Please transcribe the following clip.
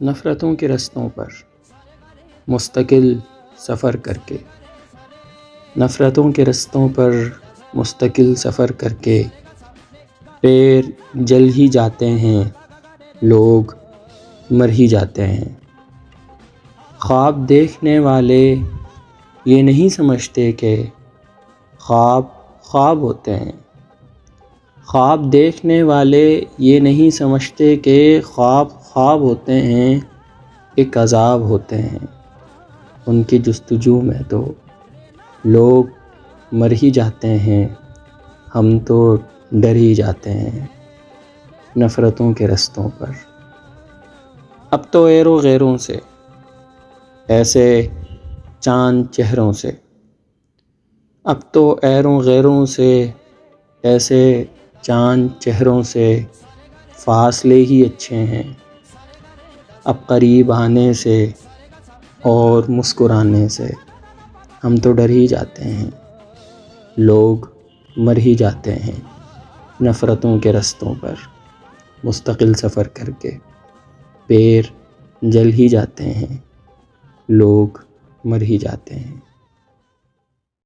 نفرتوں کے رستوں پر مستقل سفر کر کے، نفرتوں کے رستوں پر مستقل سفر کر کے پیر جل ہی جاتے ہیں، لوگ مر ہی جاتے ہیں۔ خواب دیکھنے والے یہ نہیں سمجھتے کہ خواب خواب ہوتے ہیں۔ خواب دیکھنے والے یہ نہیں سمجھتے کہ خواب خواب ہوتے ہیں، ایک عذاب ہوتے ہیں۔ ان کی جستجو میں تو لوگ مر ہی جاتے ہیں، ہم تو ڈر ہی جاتے ہیں نفرتوں کے رستوں پر۔ اب تو ایرو غیروں سے، ایسے چاند چہروں سے، اب تو ایروں غیروں سے، ایسے چاند چہروں سے فاصلے ہی اچھے ہیں۔ اب قریب آنے سے اور مسکرانے سے ہم تو ڈر ہی جاتے ہیں، لوگ مر ہی جاتے ہیں نفرتوں کے رستوں پر مستقل سفر کر کے پیر جل ہی جاتے ہیں، لوگ مر ہی جاتے ہیں۔